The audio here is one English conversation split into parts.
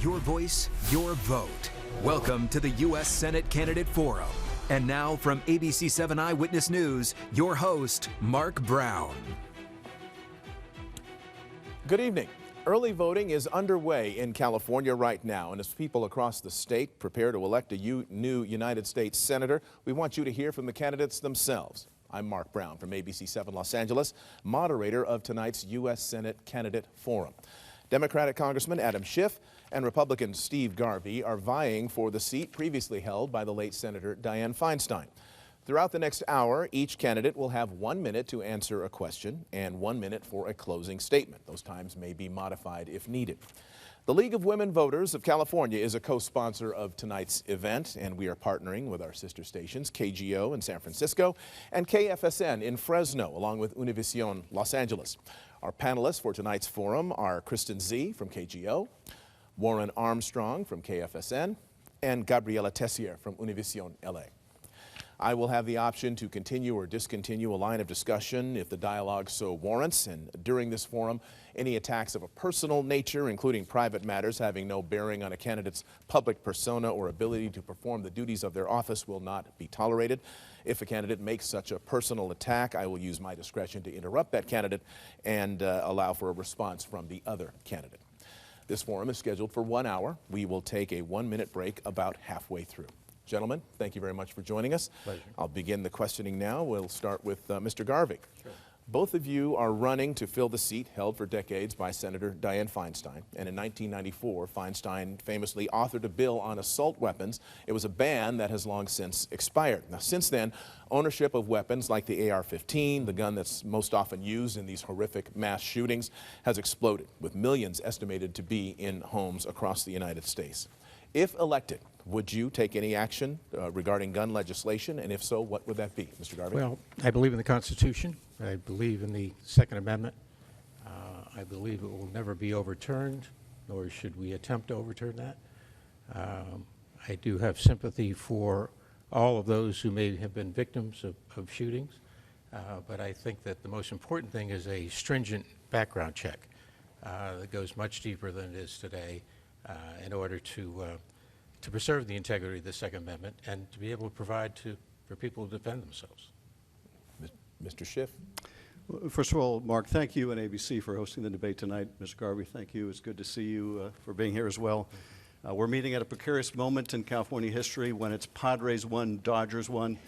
Your voice, your vote. Welcome to the U.S. Senate Candidate Forum. And now from ABC 7 Eyewitness News, your host, Marc Brown. Good evening. Early voting is underway in California right now, and as people across the state prepare to elect a new United States Senator, we want you to hear from the candidates themselves. I'm Marc Brown from ABC 7 Los Angeles, moderator of tonight's U.S. Senate Candidate Forum. Democratic Congressman Adam Schiff and Republican Steve Garvey are vying for the seat previously held by the late Senator Dianne Feinstein. Throughout the next hour, each candidate will have 1 minute to answer a question and 1 minute for a closing statement. Those times may be modified if needed. The League of Women Voters of California is a co-sponsor of tonight's event, and we are partnering with our sister stations, KGO in San Francisco and KFSN in Fresno, along with Univision Los Angeles. Our panelists for tonight's forum are Kristen Z from KGO, Warren Armstrong from KFSN, and Gabriela Tessier from Univision LA. I will have the option to continue or discontinue a line of discussion if the dialogue so warrants, and during this forum, any attacks of a personal nature, including private matters having no bearing on a candidate's public persona or ability to perform the duties of their office, will not be tolerated. If a candidate makes such a personal attack, I will use my discretion to interrupt that candidate and allow for a response from the other candidate. This forum is scheduled for 1 hour. We will take a 1 minute break about halfway through. Gentlemen, thank you very much for joining us. Pleasure. I'll begin the questioning now. We'll start with Mr. Garvey. Sure. Both of you are running to fill the seat held for decades by Senator Dianne Feinstein. And in 1994, Feinstein famously authored a bill on assault weapons. It was a ban that has long since expired. Now, since then, ownership of weapons like the AR-15, the gun that's most often used in these horrific mass shootings, has exploded, with millions estimated to be in homes across the United States. If elected, would you take any action regarding gun legislation? And if so, what would that be? Mr. Garvey? Well, I believe in the Constitution. I believe in the Second Amendment. I believe it will never be overturned, nor should we attempt to overturn that. I do have sympathy for all of those who may have been victims of shootings, but I think that the most important thing is a stringent background check that goes much deeper than it is today in order to preserve the integrity of the Second Amendment and to be able to provide for people to defend themselves. Mr. Schiff? Well, first of all, Mark, thank you and ABC for hosting the debate tonight. Mr. Garvey, thank you. It's good to see you for being here as well. We're meeting at a precarious moment in California history when it's Padres won, Dodgers won.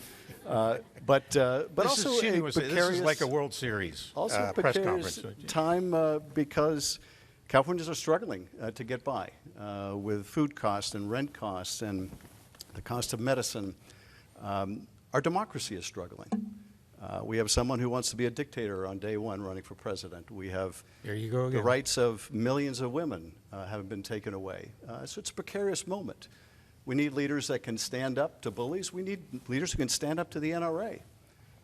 But also this is like a World Series press conference. Time because Californians are struggling to get by with food costs and rent costs and the cost of medicine. Our democracy is struggling. We have someone who wants to be a dictator on day one running for president. We have There you go again. the rights of millions of women have been taken away. So it's a precarious moment. We need leaders that can stand up to bullies. We need leaders who can stand up to the NRA.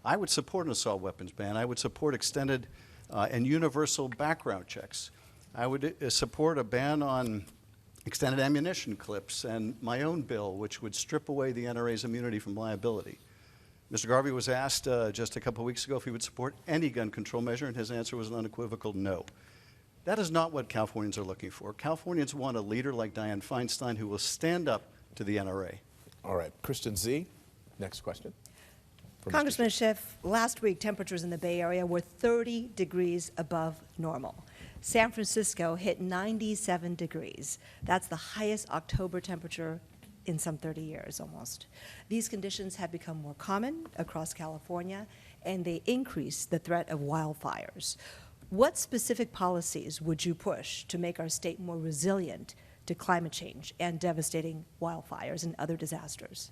I would support an assault weapons ban. I would support extended and universal background checks. I would support a ban on extended ammunition clips and my own bill, which would strip away the NRA's immunity from liability. Mr. Garvey was asked just a couple of weeks ago if he would support any gun control measure, and his answer was an unequivocal no. That is not what Californians are looking for. Californians want a leader like Dianne Feinstein who will stand up to the NRA. All right. Kristen Z, next question. Congressman Schiff, last week temperatures in the Bay Area were 30 degrees above normal. San Francisco hit 97 degrees. That's the highest October temperature in some 30 years almost. These conditions have become more common across California, and they increase the threat of wildfires. What specific policies would you push to make our state more resilient to climate change and devastating wildfires and other disasters?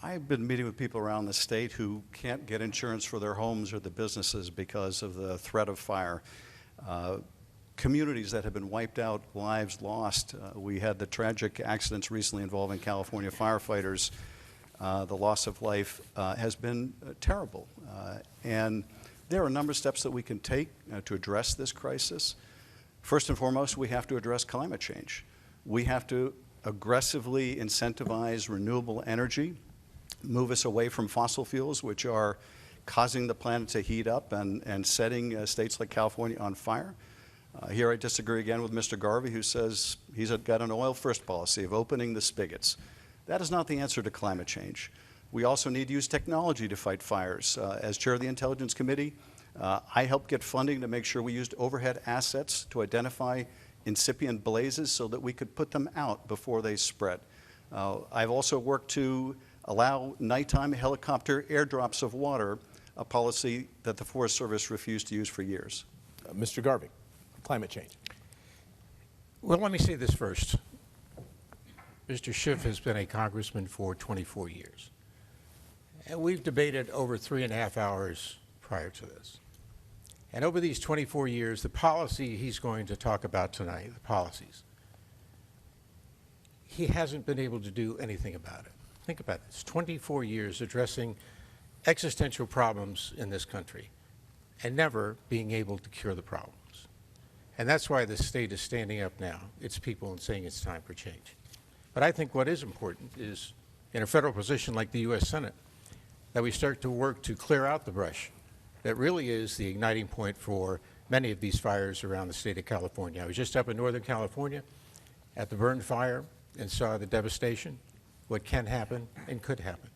I've been meeting with people around the state who can't get insurance for their homes or the businesses because of the threat of fire. Communities that have been wiped out, lives lost. We had the tragic accidents recently involving California firefighters. The loss of life has been terrible. And there are a number of steps that we can take to address this crisis. First and foremost, we have to address climate change. We have to aggressively incentivize renewable energy, move us away from fossil fuels, which are causing the planet to heat up and setting states like California on fire. Here I disagree again with Mr. Garvey, who says he's got an oil-first policy of opening the spigots. That is not the answer to climate change. We also need to use technology to fight fires. As chair of the Intelligence Committee, I helped get funding to make sure we used overhead assets to identify incipient blazes so that we could put them out before they spread. I've also worked to allow nighttime helicopter airdrops of water, a policy that the Forest Service refused to use for years. Mr. Garvey, climate change. Well, let me say this first. Mr. Schiff has been a congressman for 24 years. And we've debated over 3.5 hours prior to this. And over these 24 years, the policy he's going to talk about tonight, the policies, he hasn't been able to do anything about it. Think about this, 24 years addressing existential problems in this country and never being able to cure the problems. And that's why the state is standing up now, its people, and saying it's time for change. But I think what is important is, in a federal position like the U.S. Senate, that we start to work to clear out the brush that really is the igniting point for many of these fires around the state of California. I was just up in Northern California at the Burn Fire and saw the devastation, what can happen and could happen.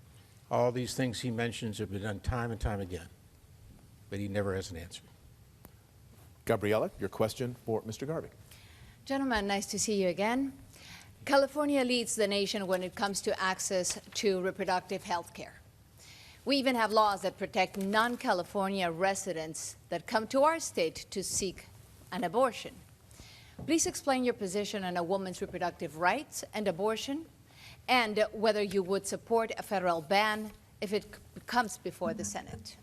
All these things he mentions have been done time and time again, but he never has an answer. Gabriella, your question for Mr. Garvey. Gentlemen, nice to see you again. California leads the nation when it comes to access to reproductive health care. We even have laws that protect non-California residents that come to our state to seek an abortion. Please explain your position on a woman's reproductive rights and abortion, and whether you would support a federal ban if it comes before the Senate.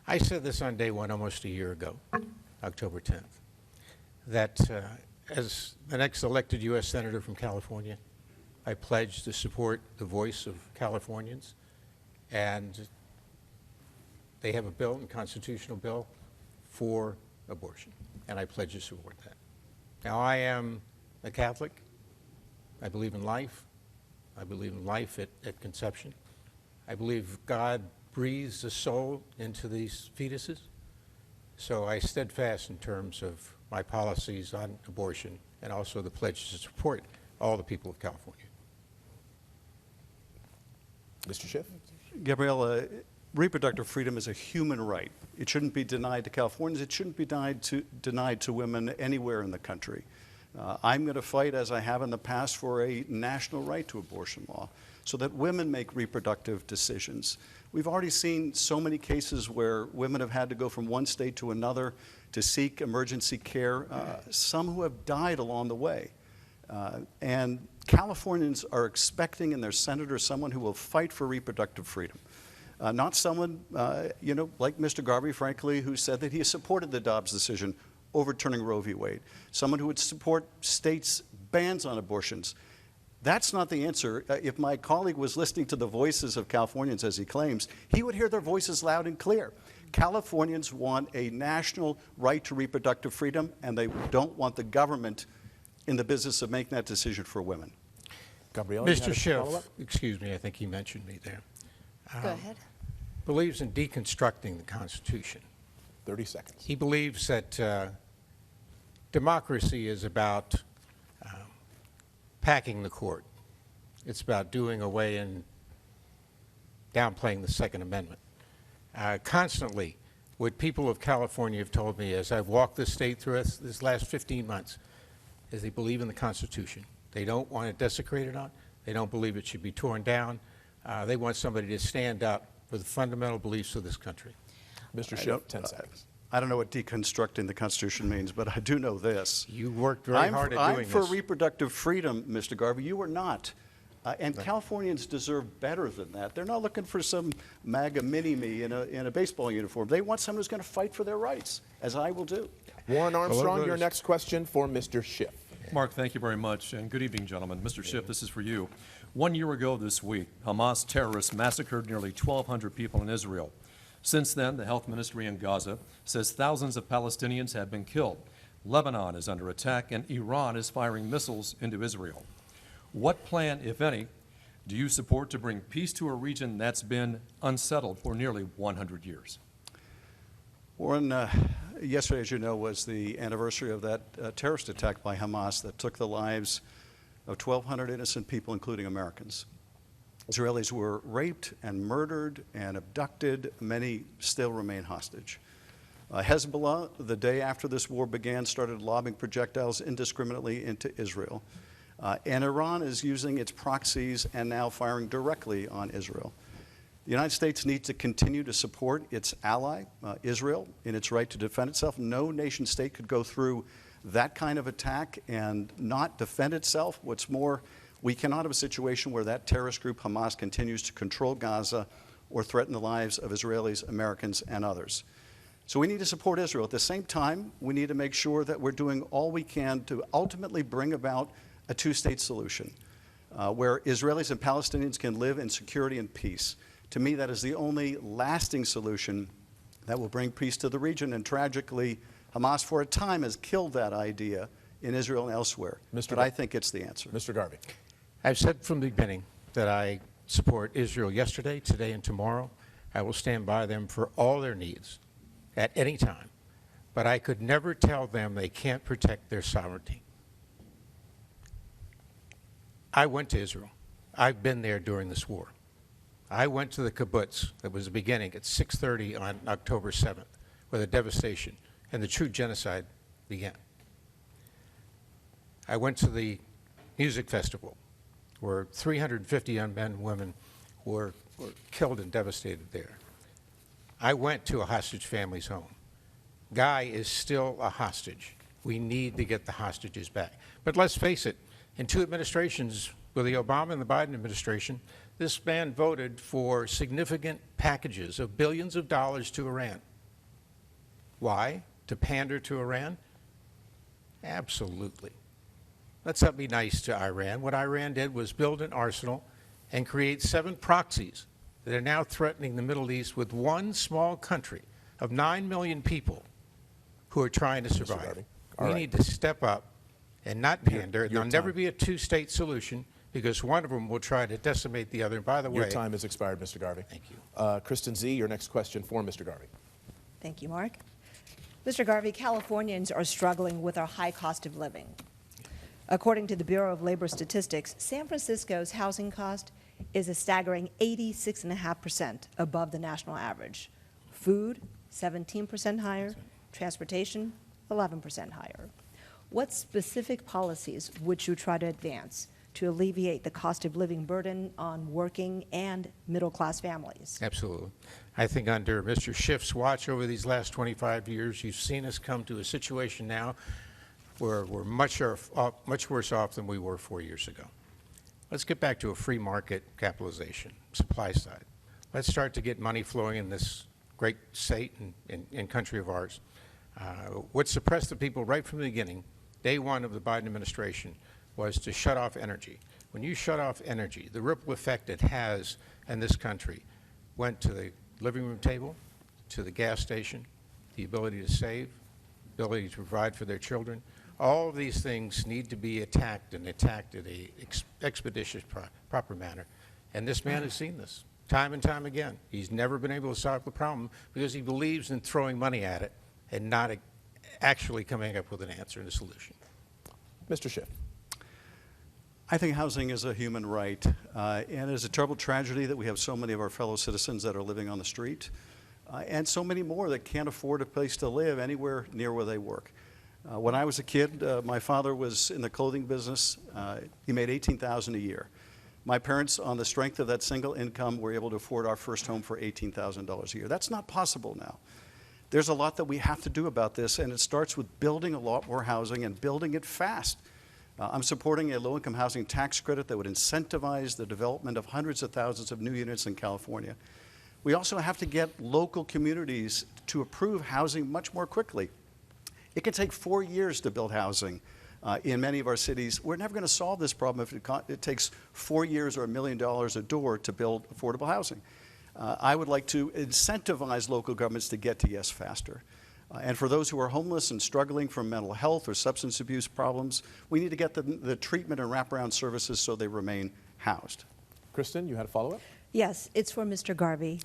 I said this on day one almost a year ago, October 10th, that as the next elected U.S. Senator from California, I pledge to support the voice of Californians. And they have a bill, a constitutional bill, for abortion. And I pledge to support that. Now, I am a Catholic. I believe in life. I believe in life at conception. I believe God breathes a soul into these fetuses. So I steadfast in terms of my policies on abortion and also the pledge to support all the people of California. Mr. Schiff? Gabriella, reproductive freedom is a human right. It shouldn't be denied to Californians. It shouldn't be denied to women anywhere in the country. I'm going to fight, as I have in the past, for a national right to abortion law so that women make reproductive decisions. We've already seen so many cases where women have had to go from one state to another to seek emergency care, some who have died along the way. And Californians are expecting in their senator someone who will fight for reproductive freedom. Not someone, like Mr. Garvey, frankly, who said that he has supported the Dobbs decision overturning Roe v. Wade. Someone who would support states' bans on abortions. That's not the answer. If my colleague was listening to the voices of Californians, as he claims, he would hear their voices loud and clear. Californians want a national right to reproductive freedom, and they don't want the government in the business of making that decision for women. Gabriella, Mr. Schiff, excuse me, I think he mentioned me there. Go ahead. Believes in deconstructing the Constitution. 30 seconds. He believes that democracy is about packing the court. It's about doing away and downplaying the Second Amendment. Constantly, what people of California have told me as I've walked the state through this last 15 months is they believe in the Constitution. They don't want it desecrated on. They don't believe it should be torn down. They want somebody to stand up for the fundamental beliefs of this country. Mr. Schiff, 10 seconds. I don't know what deconstructing the Constitution means, but I do know this. You worked very hard at doing I'm for this. reproductive freedom, Mr. Garvey. You are not. And Californians deserve better than that. They're not looking for some MAGA mini-me in a baseball uniform. They want someone who's going to fight for their rights, as I will do. Warren Armstrong, your next question for Mr. Schiff. Mark, thank you very much, and good evening, gentlemen. Mr. Schiff, this is for you. 1 year ago this week, Hamas terrorists massacred nearly 1,200 people in Israel. Since then, the health ministry in Gaza says thousands of Palestinians have been killed. Lebanon is under attack, and Iran is firing missiles into Israel. What plan, if any, do you support to bring peace to a region that's been unsettled for nearly 100 years? Warren, yesterday, as you know, was the anniversary of that terrorist attack by Hamas that took the lives of 1,200 innocent people, including Americans. Israelis were raped and murdered and abducted. Many still remain hostage. Hezbollah, the day after this war began, started lobbing projectiles indiscriminately into Israel. And Iran is using its proxies and now firing directly on Israel. The United States needs to continue to support its ally, Israel, in its right to defend itself. No nation state could go through that kind of attack and not defend itself. What's more, we cannot have a situation where that terrorist group, Hamas, continues to control Gaza or threaten the lives of Israelis, Americans, and others. So we need to support Israel. At the same time, we need to make sure that we're doing all we can to ultimately bring about a two-state solution where Israelis and Palestinians can live in security and peace. To me, that is the only lasting solution that will bring peace to the region. And tragically, Hamas, for a time, has killed that idea in Israel and elsewhere. But I think it's the answer. Mr. Garvey. I've said from the beginning that I support Israel yesterday, today, and tomorrow. I will stand by them for all their needs at any time. But I could never tell them they can't protect their sovereignty. I went to Israel. I've been there during this war. I went to the kibbutz that was beginning at 6:30 on October 7th, where the devastation and the true genocide began. I went to the music festival where 350 young men and women were killed and devastated there. I went to a hostage family's home. Guy is still a hostage. We need to get the hostages back. But let's face it, in two administrations, with the Obama and the Biden administration, this man voted for significant packages of billions of dollars to Iran. Why? To pander to Iran? Absolutely. Let's not be nice to Iran. What Iran did was build an arsenal and create 7 proxies that are now threatening the Middle East with one small country of 9 million people who are trying to survive. We need to step up and not pander. There'll never be a two-state solution because one of them will try to decimate the other. And by the way, your time has expired, Mr. Garvey. Thank you. Kristen Z., your next question for Mr. Garvey. Thank you, Mark. Mr. Garvey, Californians are struggling with our high cost of living. According to the Bureau of Labor Statistics, San Francisco's housing cost is a staggering 86.5% above the national average. Food, 17% higher. Transportation, 11% higher. What specific policies would you try to advance to alleviate the cost of living burden on working and middle-class families? Absolutely. I think under Mr. Schiff's watch over these last 25 years, you've seen us come to a situation now where we're much worse off than we were 4 years ago. Let's get back to a free market capitalization, supply side. Let's start to get money flowing in this great state and country of ours. What suppressed the people right from the beginning, day one of the Biden administration, was to shut off energy. When you shut off energy, the ripple effect it has in this country went to the living room table, to the gas station, the ability to save, ability to provide for their children. All of these things need to be attacked and attacked in an expeditious, proper manner. And this man has seen this time and time again. He's never been able to solve the problem because he believes in throwing money at it and not actually coming up with an answer and a solution. Mr. Schiff. I think housing is a human right, and it is a terrible tragedy that we have so many of our fellow citizens that are living on the street, and so many more that can't afford a place to live anywhere near where they work. When I was a kid, my father was in the clothing business. He made $18,000 a year. My parents, on the strength of that single income, were able to afford our first home for $18,000 a year. That's not possible now. There's a lot that we have to do about this, and it starts with building a lot more housing and building it fast. I'm supporting a low-income housing tax credit that would incentivize the development of hundreds of thousands of new units in California. We also have to get local communities to approve housing much more quickly. It can take 4 years to build housing in many of our cities. We're never going to solve this problem if it takes 4 years or $1 million a door to build affordable housing. I would like to incentivize local governments to get to yes faster. And for those who are homeless and struggling from mental health or substance abuse problems, we need to get the treatment and wraparound services so they remain housed. Kristen, you had a follow-up? Yes, it's for Mr. Garvey.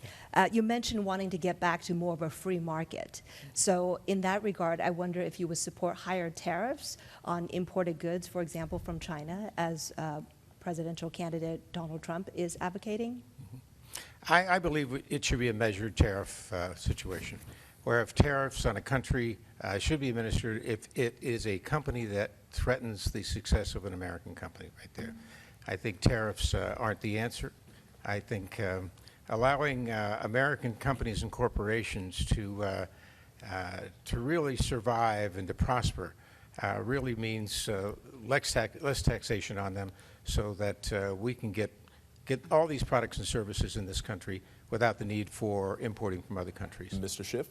You mentioned wanting to get back to more of a free market. So in that regard, I wonder if you would support higher tariffs on imported goods, for example, from China, as presidential candidate Donald Trump is advocating? I believe it should be a measured tariff situation, where if tariffs on a country should be administered if it is a company that threatens the success of an American company right there. I think tariffs aren't the answer. I think allowing American companies and corporations to really survive and to prosper really means less taxation on them, so that we can get all these products and services in this country without the need for importing from other countries. Mr. Schiff,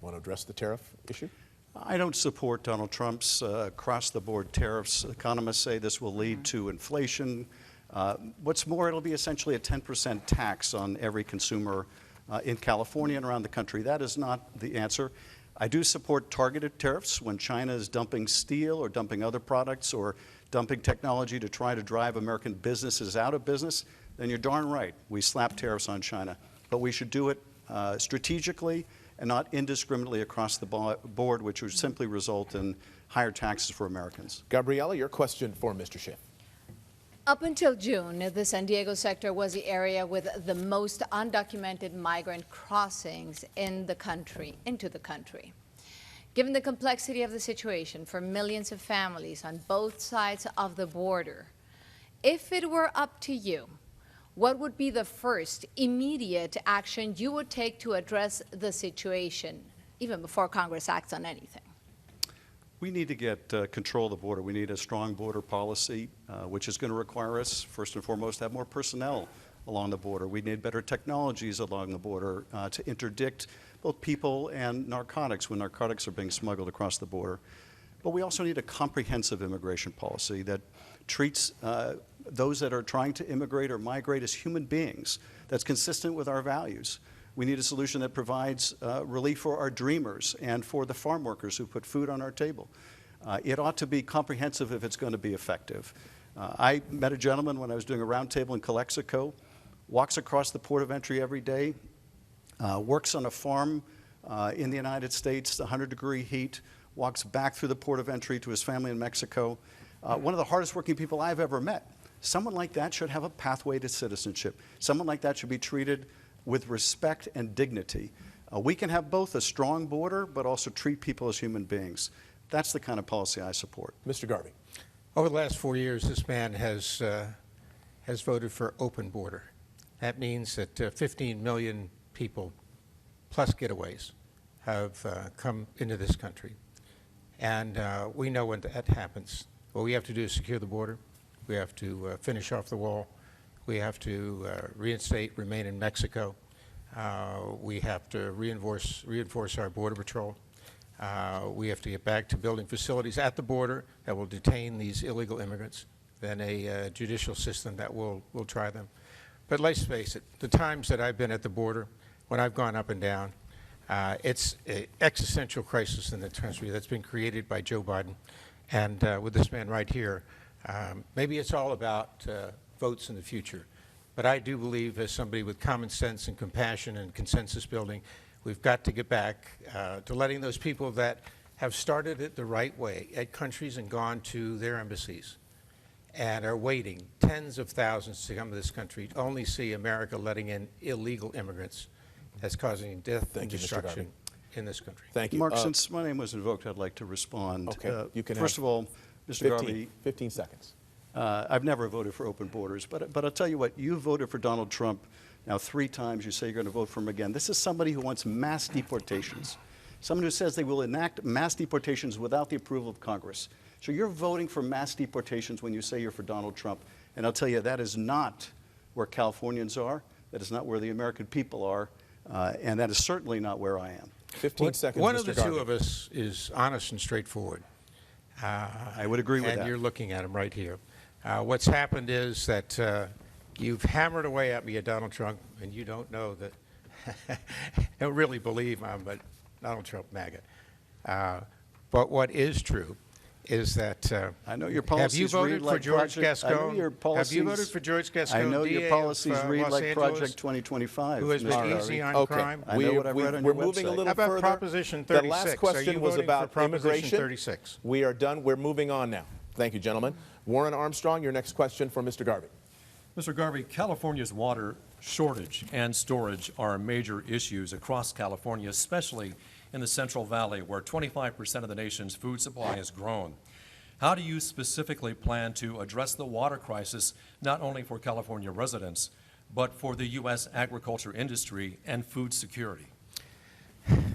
want to address the tariff issue? I don't support Donald Trump's across-the-board tariffs. Economists say this will lead to inflation. What's more, it'll be essentially a 10% tax on every consumer in California and around the country. That is not the answer. I do support targeted tariffs when China is dumping steel or dumping other products or dumping technology to try to drive American businesses out of business. Then you're darn right, we slap tariffs on China. But we should do it strategically and not indiscriminately across the board, which would simply result in higher taxes for Americans. Gabriela, your question for Mr. Schiff. Up until June, the San Diego sector was the area with the most undocumented migrant crossings in the country, into the country. Given the complexity of the situation for millions of families on both sides of the border, if it were up to you, what would be the first immediate action you would take to address the situation, even before Congress acts on anything? We need to get control of the border. We need a strong border policy, which is going to require us, first and foremost, to have more personnel along the border. We need better technologies along the border to interdict both people and narcotics when narcotics are being smuggled across the border. But we also need a comprehensive immigration policy that treats those that are trying to immigrate or migrate as human beings, that's consistent with our values. We need a solution that provides relief for our dreamers and for the farm workers who put food on our table. It ought to be comprehensive if it's going to be effective. I met a gentleman when I was doing a roundtable in Calexico, walks across the port of entry every day, works on a farm in the United States, 100-degree heat, walks back through the port of entry to his family in Mexico. One of the hardest working people I've ever met. Someone like that should have a pathway to citizenship. Someone like that should be treated with respect and dignity. We can have both a strong border, but also treat people as human beings. That's the kind of policy I support. Mr. Garvey. Over the last 4 years, this man has voted for open border. That means that 15 million people, plus getaways, have come into this country. And we know when that happens. What we have to do is secure the border. We have to finish off the wall. We have to remain in Mexico. We have to reinforce our Border Patrol. We have to get back to building facilities at the border that will detain these illegal immigrants, then a judicial system that will try them. But let's face it, the times that I've been at the border, when I've gone up and down, it's an existential crisis in the country that's been created by Joe Biden. And with this man right here, maybe it's all about votes in the future. But I do believe, as somebody with common sense and compassion and consensus building, we've got to get back to letting those people that have started it the right way at countries and gone to their embassies and are waiting tens of thousands to come to this country only see America letting in illegal immigrants that's causing death and destruction in this country. Thank you. Mark, since my name was invoked, I'd like to respond. Okay. You can first of all, Mr. Garvey, 15 seconds. I've never voted for open borders, but I'll tell you what, you voted for Donald Trump now 3 times. You say you're going to vote for him again. This is somebody who wants mass deportations, someone who says they will enact mass deportations without the approval of Congress. So you're voting for mass deportations when you say you're for Donald Trump. And I'll tell you, that is not where Californians are. That is not where the American people are. And that is certainly not where I am. 15 seconds, One Mr. of the Garvey. two of us is honest and straightforward. I would agree with that. And you're looking at him right here. What's happened is that you've hammered away at me at Donald Trump, and you don't know that, don't really believe I'm a Donald Trump MAGA. But what is true is that I know your have policies you voted read for like George Project, I know Gascon? your policies, Have you voted for George Gascon? I know DA your policies of, read Los like Angeles, Project 2025. who has been Mr. easy Garvey. on Okay, crime? I know what I've read on we're your moving a website. little How about further. Proposition The 36? last Are question you was voting for about Proposition immigration. 36? We are done. We're moving on now. Thank you, gentlemen. Warren Armstrong, your next question for Mr. Garvey. Mr. Garvey, California's water shortage and storage are major issues across California, especially in the Central Valley, where 25% of the nation's food supply is grown. How do you specifically plan to address the water crisis, not only for California residents, but for the U.S. agriculture industry and food security?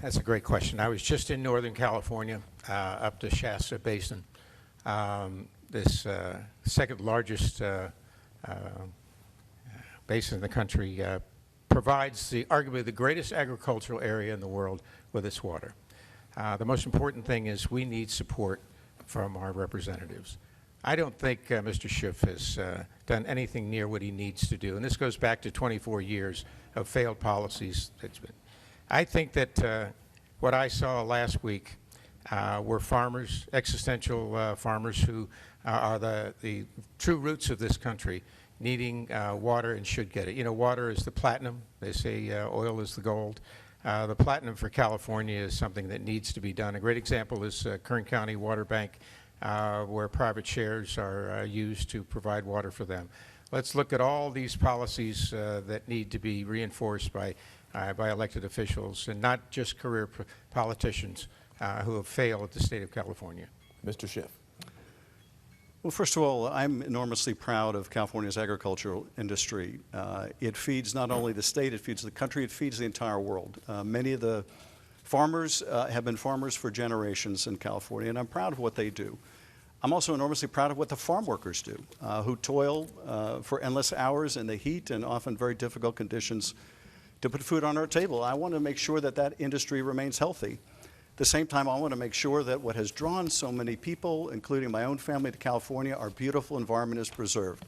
That's a great question. I was just in Northern California, up the Shasta Basin. This second largest basin in the country provides arguably the greatest agricultural area in the world with its water. The most important thing is we need support from our representatives. I don't think Mr. Schiff has done anything near what he needs to do, and this goes back to 24 years of failed policies. I think that what I saw last week were farmers, existential farmers who are the true roots of this country, needing water and should get it. You know, water is the platinum. They say oil is the gold. The platinum for California is something that needs to be done. A great example is Kern County Water Bank, where private shares are used to provide water for them. Let's look at all these policies that need to be reinforced by elected officials and not just career politicians who have failed at the state of California. Mr. Schiff. Well, first of all, I'm enormously proud of California's agricultural industry. It feeds not only the state, it feeds the country, it feeds the entire world. Many of the farmers have been farmers for generations in California, and I'm proud of what they do. I'm also enormously proud of what the farm workers do, who toil for endless hours in the heat and often very difficult conditions to put food on our table. I want to make sure that that industry remains healthy. At the same time, I want to make sure that what has drawn so many people, including my own family, to California, our beautiful environment is preserved.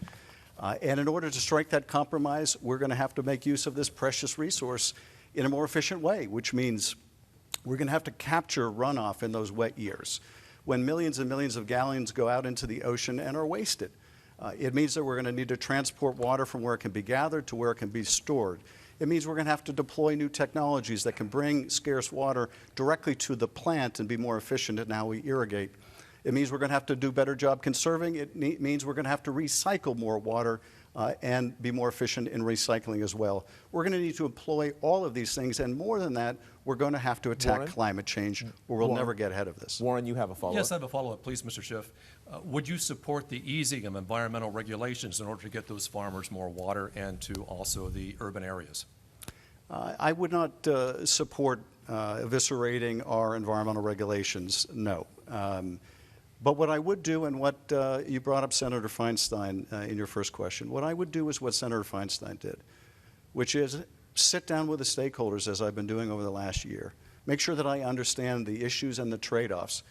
And in order to strike that compromise, we're going to have to make use of this precious resource in a more efficient way, which means we're going to have to capture runoff in those wet years when millions and millions of gallons go out into the ocean and are wasted. It means that we're going to need to transport water from where it can be gathered to where it can be stored. It means we're going to have to deploy new technologies that can bring scarce water directly to the plant and be more efficient in how we irrigate. It means we're going to have to do a better job conserving. It means we're going to have to recycle more water and be more efficient in recycling as well. We're going to need to employ all of these things, and more than that, we're going to have to attack climate change, or we'll never get ahead of this. Warren, you have a follow-up. Yes, I have a follow-up, please, Mr. Schiff. Would you support the easing of environmental regulations in order to get those farmers more water and to also the urban areas? I would not support eviscerating our environmental regulations, no. But what I would do, and what you brought up Senator Feinstein in your first question, what I would do is what Senator Feinstein did, which is sit down with the stakeholders, as I've been doing over the last year, make sure that I understand the issues and the trade-offs,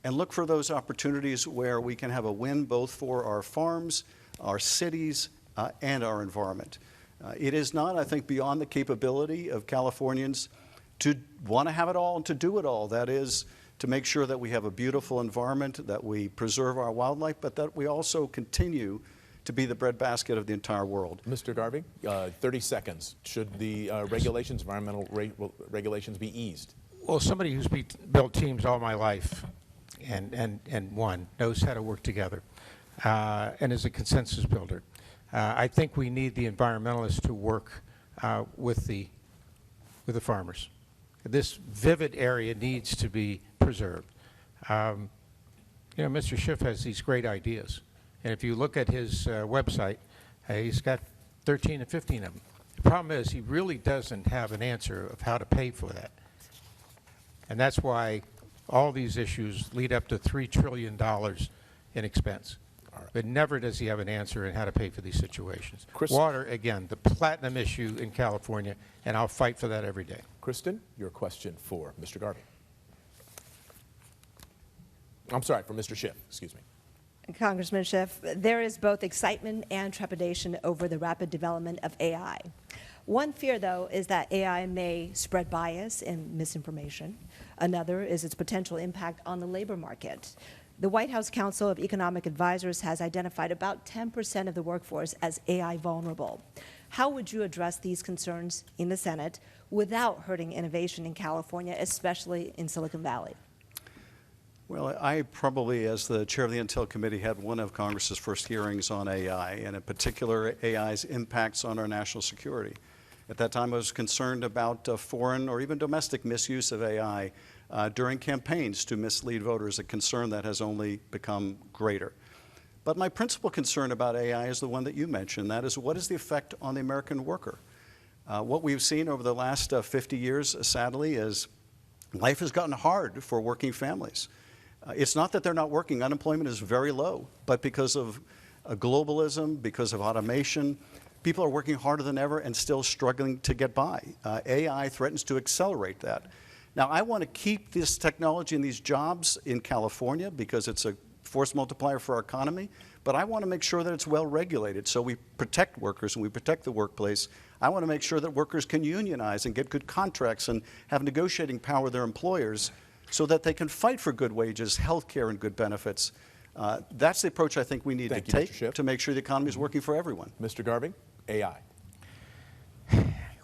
and look for those opportunities where we can have a win both for our farms, our cities, and our environment. It is not, I think, beyond the capability of Californians to want to have it all and to do it all. That is, to make sure that we have a beautiful environment, that we preserve our wildlife, but that we also continue to be the breadbasket of the entire world. Mr. Garvey, 30 seconds. Should the regulations, environmental regulations, be eased? Well, somebody who's built teams all my life and won knows how to work together and is a consensus builder. I think we need the environmentalists to work with the farmers. This vivid area needs to be preserved. You know, Mr. Schiff has these great ideas, and if you look at his website, he's got 13 or 15 of them. The problem is he really doesn't have an answer of how to pay for that, and that's why all these issues lead up to $3 trillion in expense. But never does he have an answer on how to pay for these situations. Water, again, the platinum issue in California, and I'll fight for that every day. Kristen, your question for Mr. Garvey. I'm sorry, for Mr. Schiff, excuse me. Congressman Schiff, there is both excitement and trepidation over the rapid development of AI. One fear, though, is that AI may spread bias and misinformation. Another is its potential impact on the labor market. The White House Council of Economic Advisors has identified about 10% of the workforce as AI vulnerable. How would you address these concerns in the Senate without hurting innovation in California, especially in Silicon Valley? Well, I probably, as the chair of the Intel Committee, had one of Congress's first hearings on AI, and in particular, AI's impacts on our national security. At that time, I was concerned about foreign or even domestic misuse of AI during campaigns to mislead voters, a concern that has only become greater. But my principal concern about AI is the one that you mentioned. That is, what is the effect on the American worker? What we've seen over the last 50 years, sadly, is life has gotten hard for working families. It's not that they're not working. Unemployment is very low. But because of globalism, because of automation, people are working harder than ever and still struggling to get by. AI threatens to accelerate that. Now, I want to keep this technology and these jobs in California because it's a force multiplier for our economy, but I want to make sure that it's well regulated so we protect workers and we protect the workplace. I want to make sure that workers can unionize and get good contracts and have negotiating power with their employers so that they can fight for good wages, health care, and good benefits. That's the approach I think we need to take to make sure the economy is working for everyone. Mr. Garvey, AI.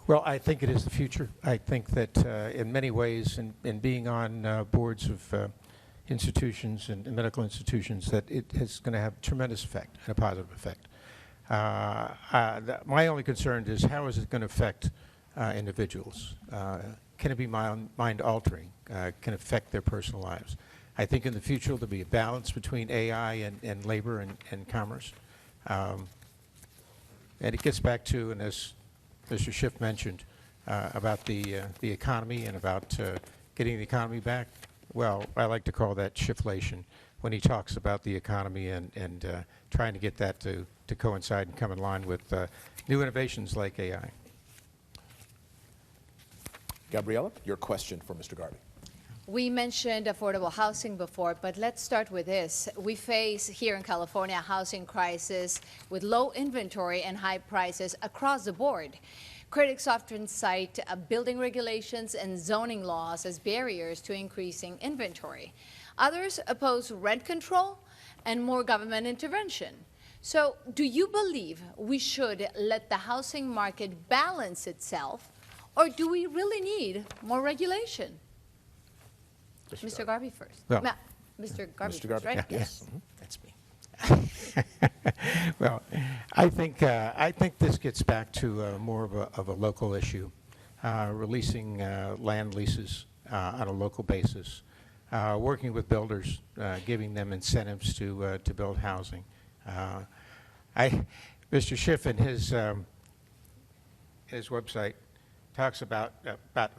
Well, I think it is the future. I think that in many ways, in being on boards of institutions and medical institutions, that it is going to have tremendous effect and a positive effect. My only concern is how is it going to affect individuals? Can it be mind-altering? Can it affect their personal lives? I think in the future there'll be a balance between AI and labor and commerce. And it gets back to, and as Mr. Schiff mentioned, about the economy and about getting the economy back. Well, I like to call that Schifflation when he talks about the economy and trying to get that to coincide and come in line with new innovations like AI. Gabriella, your question for Mr. Garvey. We mentioned affordable housing before, but let's start with this. We face here in California a housing crisis with low inventory and high prices across the board. Critics often cite building regulations and zoning laws as barriers to increasing inventory. Others oppose rent control and more government intervention. So do you believe we should let the housing market balance itself, or do we really need more regulation? Mr. Garvey first. Well, Mr. Garvey Mr. first, Garvey, right? yes. That's me. Well, I think this gets back to more of a local issue, releasing land leases on a local basis, working with builders, giving them incentives to build housing. Mr. Schiff in his website talks about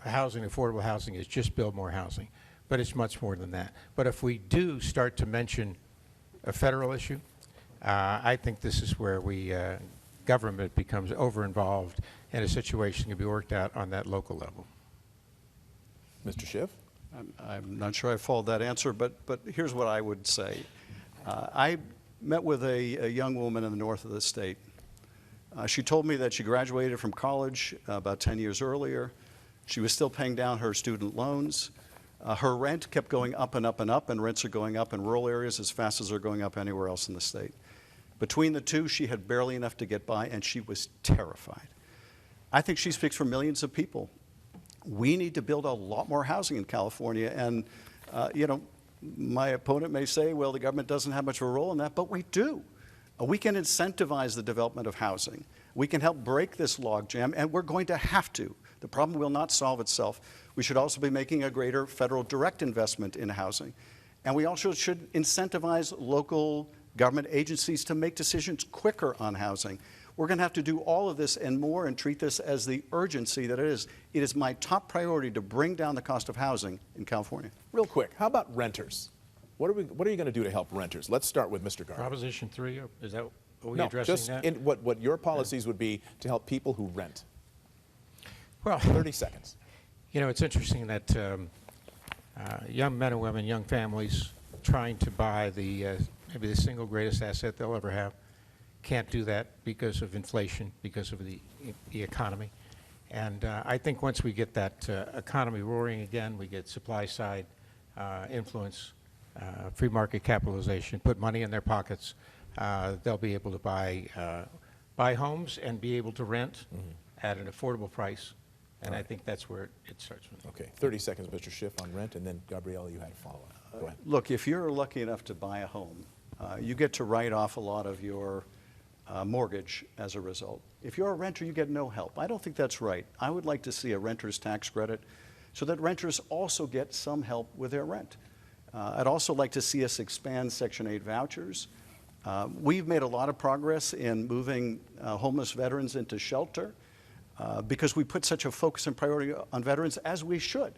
housing, affordable housing is just build more housing. But it's much more than that. But if we do start to mention a federal issue, I think this is where government becomes over-involved and a situation can be worked out on that local level. Mr. Schiff? I'm not sure I followed that answer, but here's what I would say. I met with a young woman in the north of the state. She told me that she graduated from college about 10 years earlier. She was still paying down her student loans. Her rent kept going up and up and up, and rents are going up in rural areas as fast as they're going up anywhere else in the state. Between the two, she had barely enough to get by, and she was terrified. I think she speaks for millions of people. We need to build a lot more housing in California, and my opponent may say, well, the government doesn't have much of a role in that, but we do. We can incentivize the development of housing. We can help break this logjam, and we're going to have to. The problem will not solve itself. We should also be making a greater federal direct investment in housing. And we also should incentivize local government agencies to make decisions quicker on housing. We're going to have to do all of this and more and treat this as the urgency that it is. It is my top priority to bring down the cost of housing in California. Real quick, how about renters? What are you going to do to help renters? Let's start with Mr. Garvey. Proposition 3, is that, are we addressing just that? in what your policies would be to help people who rent. Well, 30 seconds. You know, it's interesting that young men and women, young families trying to buy maybe the single greatest asset they'll ever have can't do that because of inflation, because of the economy. And I think once we get that economy roaring again, we get supply side influence, free market capitalization, put money in their pockets, they'll be able to buy homes and be able to rent at an affordable price. And I think that's where it starts from. Okay, 30 seconds, Mr. Schiff, on rent, and then Gabrielle, you had a follow-up. Go ahead. Look, if you're lucky enough to buy a home, you get to write off a lot of your mortgage as a result. If you're a renter, you get no help. I don't think that's right. I would like to see a renter's tax credit so that renters also get some help with their rent. I'd also like to see us expand Section 8 vouchers. We've made a lot of progress in moving homeless veterans into shelter because we put such a focus and priority on veterans, as we should.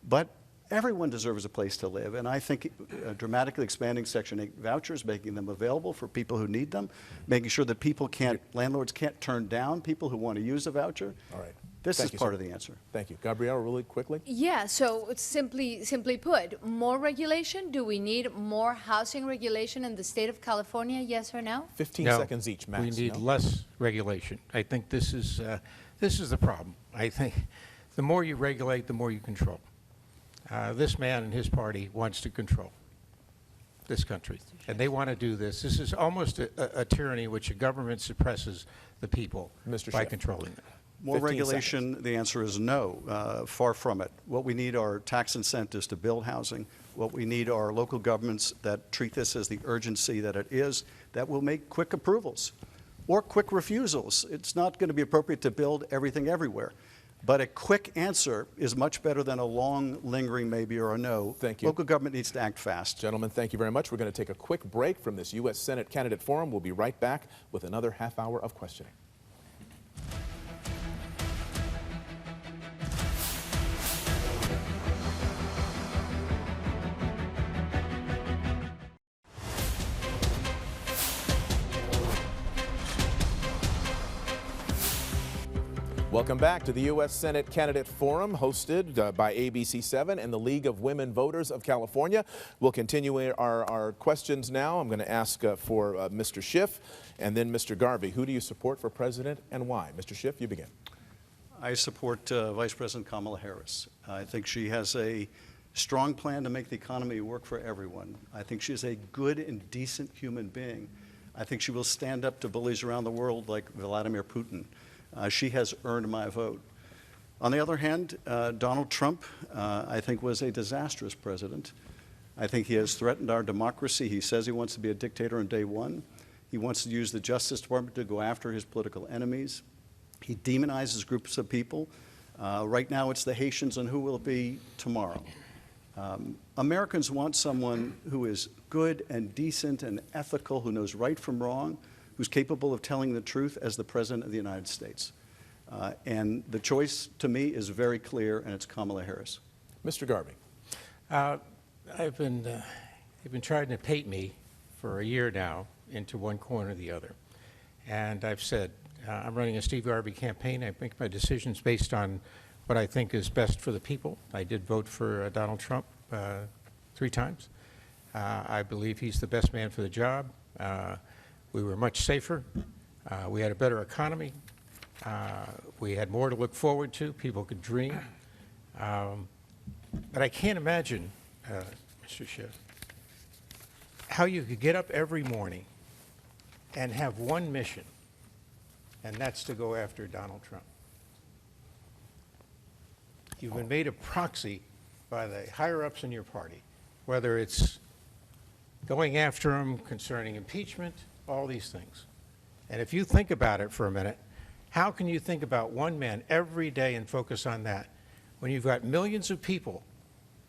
But everyone deserves a place to live, and I think dramatically expanding Section 8 vouchers, making them available for people who need them, making sure that landlords can't turn down people who want to use a voucher. All right. This is part of the answer. Thank you. Gabrielle, really quickly? Yeah, so it's simply put, more regulation? Do we need more housing regulation in the state of California, yes or no? 15 No, seconds each, max. we need no? less regulation. I think this is the problem. I think the more you regulate, the more you control. This man and his party wants to control this country, and they want to do this. This is almost a tyranny which a government suppresses the people Mr. by Schiff. controlling them. More 15 regulation, seconds. the answer is no, far from it. What we need are tax incentives to build housing. What we need are local governments that treat this as the urgency that it is, that will make quick approvals or quick refusals. It's not going to be appropriate to build everything everywhere. But a quick answer is much better than a long, lingering maybe or a no. Thank you. Local government needs to act fast. Gentlemen, thank you very much. We're going to take a quick break from this U.S. Senate Candidate Forum. We'll be right back with another half hour of questioning. Welcome back to the U.S. Senate Candidate Forum, hosted by ABC7 and the League of Women Voters of California. We'll continue our questions now. I'm going to ask for Mr. Schiff and then Mr. Garvey. Who do you support for president and why? Mr. Schiff, you begin. I support Vice President Kamala Harris. I think she has a strong plan to make the economy work for everyone. I think she is a good and decent human being. I think she will stand up to bullies around the world like Vladimir Putin. She has earned my vote. On the other hand, Donald Trump, I think, was a disastrous president. I think he has threatened our democracy. He says he wants to be a dictator on day one. He wants to use the Justice Department to go after his political enemies. He demonizes groups of people. Right now, it's the Haitians, and who will it be tomorrow? Americans want someone who is good and decent and ethical, who knows right from wrong, who's capable of telling the truth as the President of the United States. And the choice, to me, is very clear, and it's Kamala Harris. Mr. Garvey. They've been trying to paint me for a year now into one corner or the other. And I've said, I'm running a Steve Garvey campaign. I make my decisions based on what I think is best for the people. I did vote for Donald Trump 3 times. I believe he's the best man for the job. We were much safer. We had a better economy. We had more to look forward to. People could dream. But I can't imagine, Mr. Schiff, how you could get up every morning and have one mission, and that's to go after Donald Trump. You've been made a proxy by the higher-ups in your party, whether it's going after him concerning impeachment, all these things. And if you think about it for a minute, how can you think about one man every day and focus on that when you've got millions of people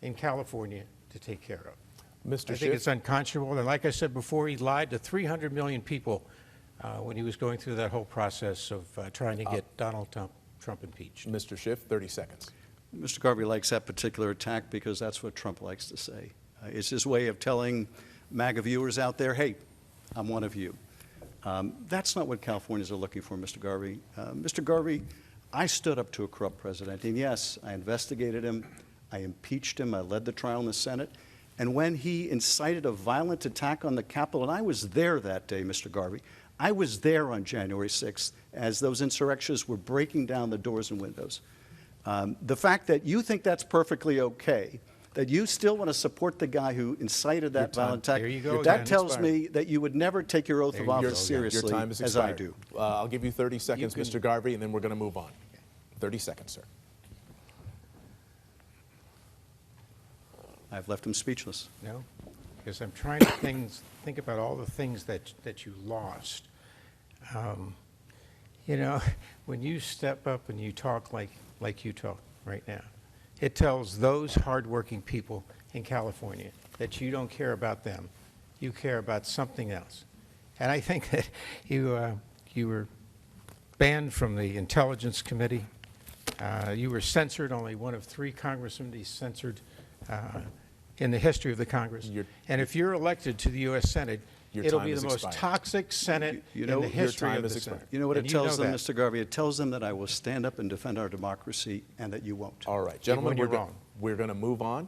in California to take care of? Mr. I think it's unconscionable. And like I said before, he lied to 300 million people when he was going through that whole process of trying to get Donald Trump impeached. Mr. Schiff, 30 seconds. Mr. Garvey likes that particular attack because that's what Trump likes to say. It's his way of telling MAGA viewers out there, hey, I'm one of you. That's not what Californians are looking for, Mr. Garvey. Mr. Garvey, I stood up to a corrupt president, and yes, I investigated him, I impeached him, I led the trial in the Senate, and when he incited a violent attack on the Capitol, and I was there that day, Mr. Garvey, I was there on January 6th as those insurrectionists were breaking down the doors and windows. The fact that you think that's perfectly okay, that you still want to support the guy who incited that violent attack. There you go That again. tells me that you would never take your oath of office seriously, Your time is as I expired. do. I'll give you 30 seconds, Mr. Garvey, and then we're going to move on. 30 seconds, sir. I've left him speechless. No, because I'm trying to think about all the things that you lost. You know, when you step up and you talk like you talk right now, it tells those hardworking people in California that you don't care about them. You care about something else. And I think that you were banned from the Intelligence Committee. You were censored, only one of 3 congressmen to be censored in the history of the Congress. And if you're elected to the U.S. Senate, it'll be the most toxic Senate in the history of the Senate. You know what it tells them, that. Mr. Garvey? It tells them that I will stand up and defend our democracy and that you won't. All right, gentlemen, You're wrong. we're going to move on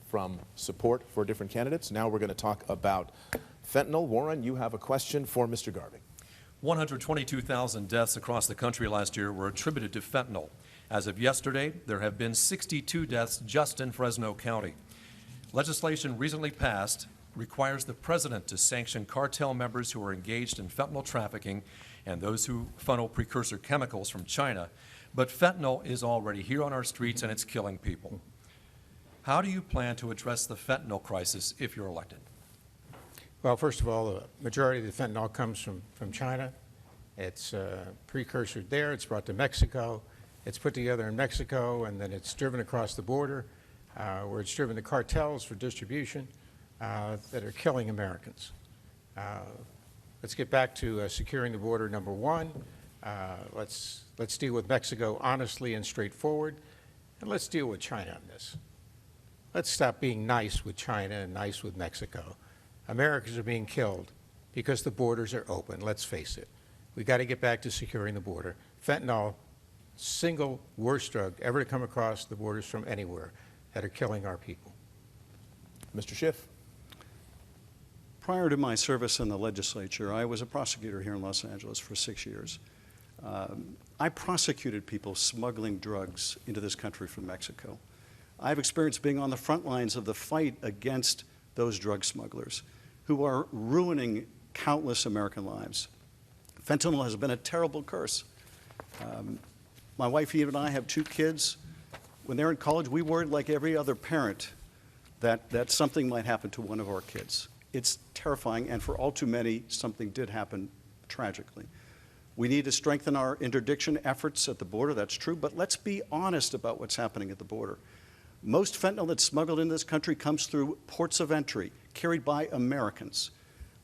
from support for different candidates. Now we're going to talk about fentanyl. Warren, you have a question for Mr. Garvey. 122,000 deaths across the country last year were attributed to fentanyl. As of yesterday, there have been 62 deaths just in Fresno County. Legislation recently passed requires the president to sanction cartel members who are engaged in fentanyl trafficking and those who funnel precursor chemicals from China. But fentanyl is already here on our streets and it's killing people. How do you plan to address the fentanyl crisis if you're elected? Well, first of all, the majority of the fentanyl comes from China. It's precursor there. It's brought to Mexico. It's put together in Mexico, and then it's driven across the border, where it's driven to cartels for distribution that are killing Americans. Let's get back to securing the border, number one. Let's deal with Mexico honestly and straightforward, and let's deal with China on this. Let's stop being nice with China and nice with Mexico. Americans are being killed because the borders are open, let's face it. We've got to get back to securing the border. Fentanyl, single worst drug ever to come across the borders from anywhere, that are killing our people. Mr. Schiff. Prior to my service in the legislature, I was a prosecutor here in Los Angeles for 6 years. I prosecuted people smuggling drugs into this country from Mexico. I've experienced being on the front lines of the fight against those drug smugglers who are ruining countless American lives. Fentanyl has been a terrible curse. My wife Eve and I have 2 kids. When they're in college, we worried like every other parent that something might happen to one of our kids. It's terrifying, and for all too many, something did happen tragically. We need to strengthen our interdiction efforts at the border, that's true, but let's be honest about what's happening at the border. Most fentanyl that's smuggled into this country comes through ports of entry, carried by Americans.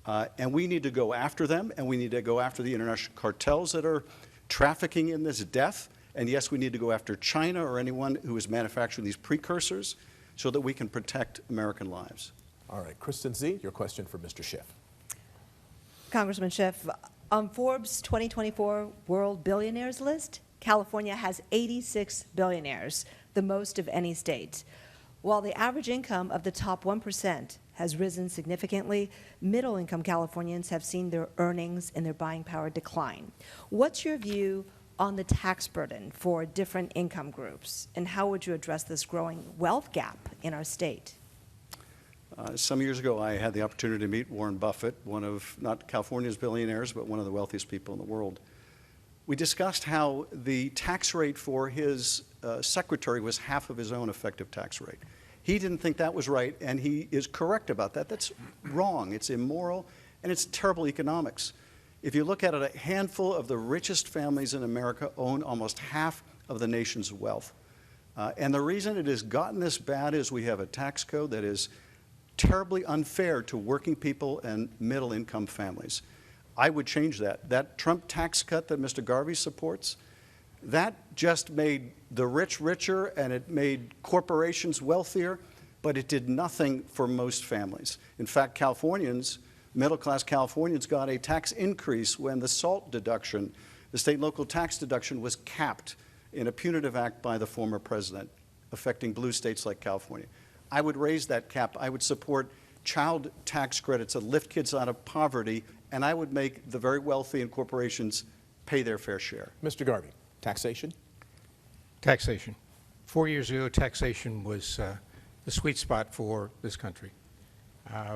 And we need to go after them, and we need to go after the international cartels that are trafficking in this death. And yes, we need to go after China or anyone who is manufacturing these precursors so that we can protect American lives. All right, Kristen Z., your question for Mr. Schiff. Congressman Schiff, on Forbes' 2024 World Billionaires list, California has 86 billionaires, the most of any state. While the average income of the top 1% has risen significantly, middle-income Californians have seen their earnings and their buying power decline. What's your view on the tax burden for different income groups, and how would you address this growing wealth gap in our state? Some years ago, I had the opportunity to meet Warren Buffett, one of not California's billionaires, but one of the wealthiest people in the world. We discussed how the tax rate for his secretary was half of his own effective tax rate. He didn't think that was right, and he is correct about that. That's wrong. It's immoral, and it's terrible economics. If you look at it, a handful of the richest families in America own almost half of the nation's wealth. And the reason it has gotten this bad is we have a tax code that is terribly unfair to working people and middle-income families. I would change that. That Trump tax cut that Mr. Garvey supports, that just made the rich richer and it made corporations wealthier, but it did nothing for most families. In fact, Californians, middle-class Californians, got a tax increase when the SALT deduction, the state and local tax deduction, was capped in a punitive act by the former president, affecting blue states like California. I would raise that cap. I would support child tax credits that lift kids out of poverty, and I would make the very wealthy and corporations pay their fair share. Mr. Garvey, taxation? Taxation. 4 years ago, taxation was the sweet spot for this country.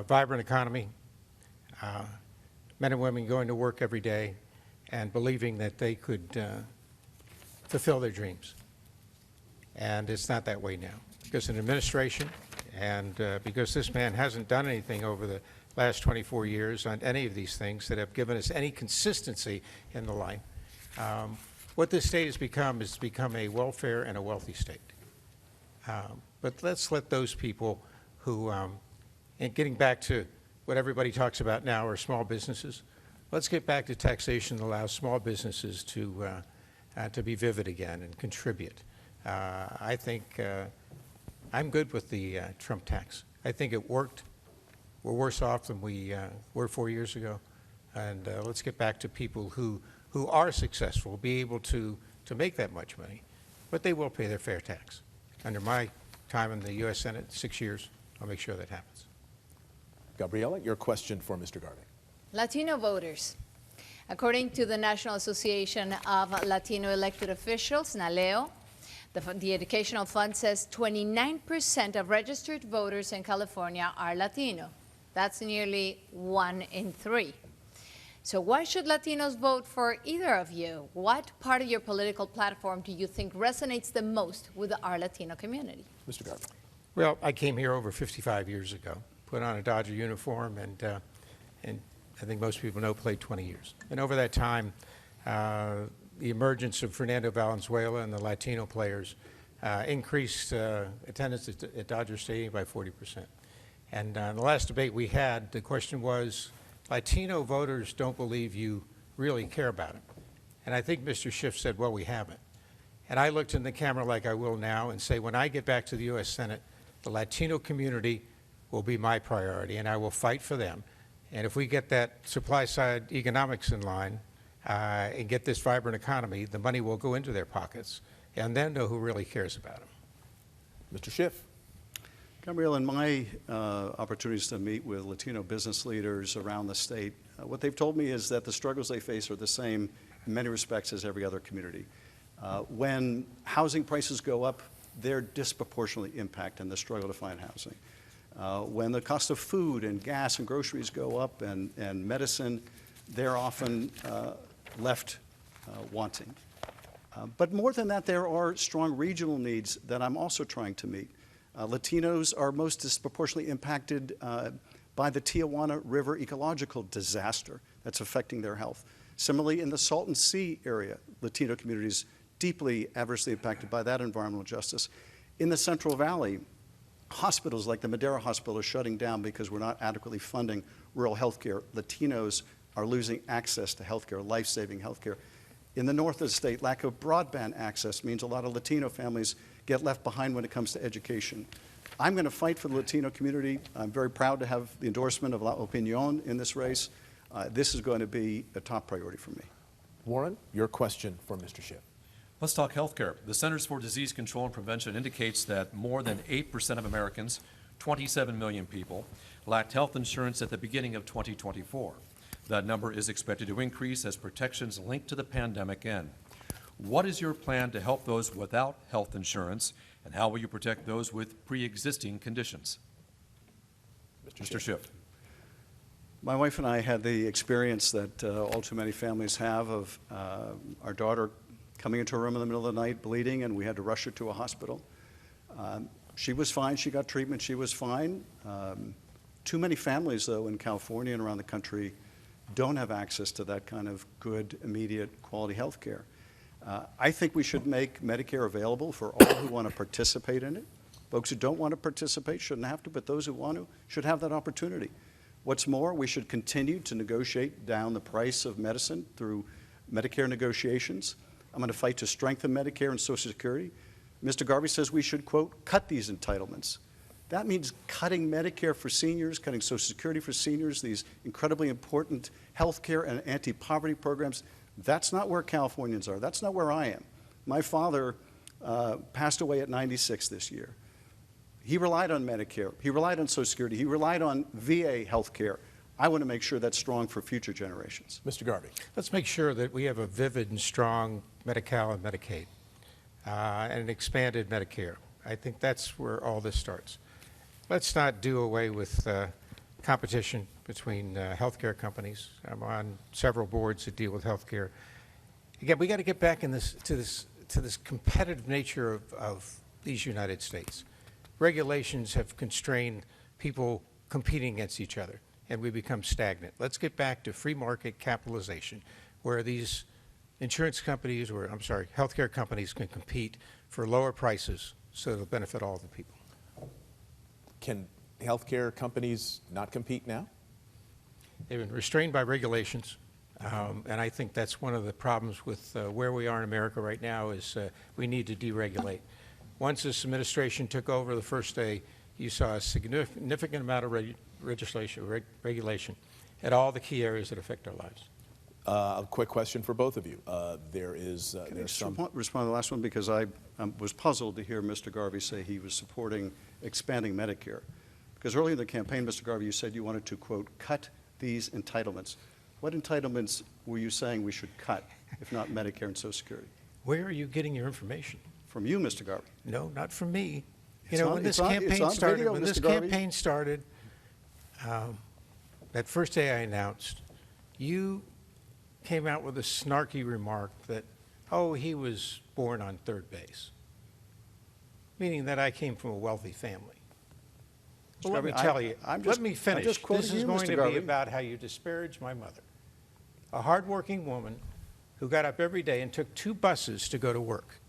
Vibrant economy, men and women going to work every day and believing that they could fulfill their dreams. And it's not that way now. Because an administration and because this man hasn't done anything over the last 24 years on any of these things that have given us any consistency in the line, what this state has become is a welfare and a wealthy state. But let's let those people who, and getting back to what everybody talks about now are small businesses, let's get back to taxation that allows small businesses to be vivid again and contribute. I think I'm good with the Trump tax. I think it worked. We're worse off than we were 4 years ago. And let's get back to people who are successful, be able to make that much money, but they will pay their fair tax. Under my time in the U.S. Senate, 6 years, I'll make sure that happens. Gabriela, your question for Mr. Garvey. Latino voters. According to the National Association of Latino Elected Officials, NALEO, the Educational Fund says 29% of registered voters in California are Latino. That's nearly 1 in 3. So why should Latinos vote for either of you? What part of your political platform do you think resonates the most with our Latino community? Mr. Garvey. Well, I came here over 55 years ago, put on a Dodger uniform, and I think most people know, played 20 years. And over that time, the emergence of Fernando Valenzuela and the Latino players increased attendance at Dodger Stadium by 40%. And in the last debate we had, the question was, Latino voters don't believe you really care about them. And I think Mr. Schiff said, well, we haven't. And I looked in the camera like I will now and say, when I get back to the U.S. Senate, the Latino community will be my priority, and I will fight for them. And if we get that supply side economics in line and get this vibrant economy, the money will go into their pockets, and then know who really cares about them. Mr. Schiff. Gabrielle, in my opportunities to meet with Latino business leaders around the state, what they've told me is that the struggles they face are the same in many respects as every other community. When housing prices go up, they're disproportionately impacted in the struggle to find housing. When the cost of food and gas and groceries go up and medicine, they're often left wanting. But more than that, there are strong regional needs that I'm also trying to meet. Latinos are most disproportionately impacted by the Tijuana River ecological disaster that's affecting their health. Similarly, in the Salton Sea area, Latino communities deeply adversely impacted by that environmental justice. In the Central Valley, hospitals like the Madera Hospital are shutting down because we're not adequately funding rural health care. Latinos are losing access to health care, life-saving health care. In the north of the state, lack of broadband access means a lot of Latino families get left behind when it comes to education. I'm going to fight for the Latino community. I'm very proud to have the endorsement of La Opinión in this race. This is going to be a top priority for me. Warren, your question for Mr. Schiff. Let's talk healthcare. The Centers for Disease Control and Prevention indicates that more than 8% of Americans, 27 million people, lacked health insurance at the beginning of 2024. That number is expected to increase as protections linked to the pandemic end. What is your plan to help those without health insurance, and how will you protect those with pre-existing conditions? Mr. Schiff. My wife and I had the experience that all too many families have of our daughter coming into a room in the middle of the night bleeding, and we had to rush her to a hospital. She was fine. She got treatment. She was fine. Too many families, though, in California and around the country don't have access to that kind of good, immediate, quality health care. I think we should make Medicare available for all who want to participate in it. Folks who don't want to participate shouldn't have to, but those who want to should have that opportunity. What's more, we should continue to negotiate down the price of medicine through Medicare negotiations. I'm going to fight to strengthen Medicare and Social Security. Mr. Garvey says we should, quote, cut these entitlements. That means cutting Medicare for seniors, cutting Social Security for seniors, these incredibly important health care and anti-poverty programs. That's not where Californians are. That's not where I am. My father passed away at 96 this year. He relied on Medicare. He relied on Social Security. He relied on VA health care. I want to make sure that's strong for future generations. Mr. Garvey. Let's make sure that we have a vivid and strong Medi-Cal and Medicaid and an expanded Medicare. I think that's where all this starts. let's not do away with competition between healthcare companies. I'm on several boards that deal with healthcare. Again, we got to get back to this competitive nature of these United States. Regulations have constrained people competing against each other, and we become stagnant. Let's get back to free market capitalization, where these insurance companies, or I'm sorry, healthcare companies can compete for lower prices so it'll benefit all the people. Can healthcare companies not compete now? They've been restrained by regulations, and I think that's one of the problems with where we are in America right now is we need to deregulate. Once this administration took over the first day, you saw a significant amount of regulation at all the key areas that affect our lives. A quick question for both of you. There's some. Respond to the last one, because I was puzzled to hear Mr. Garvey say he was supporting expanding Medicare. Because earlier in the campaign, Mr. Garvey, you said you wanted to, quote, cut these entitlements. What entitlements were you saying we should cut, if not Medicare and Social Security? Where are you getting your information? From you, Mr. Garvey. No, not from me. It's You know, on- when this it's on- campaign it's on started, video, when Mr. this Garvey. campaign started, that first day I announced, you came out with a snarky remark that, oh, he was born on third base, meaning that I came from a wealthy family. Well, let me Garvey, tell you, I'm let me finish. just quoting This is you, going Mr. to Garvey. be about how you disparaged my mother, a hardworking woman who got up every day and took 2 buses to go to work,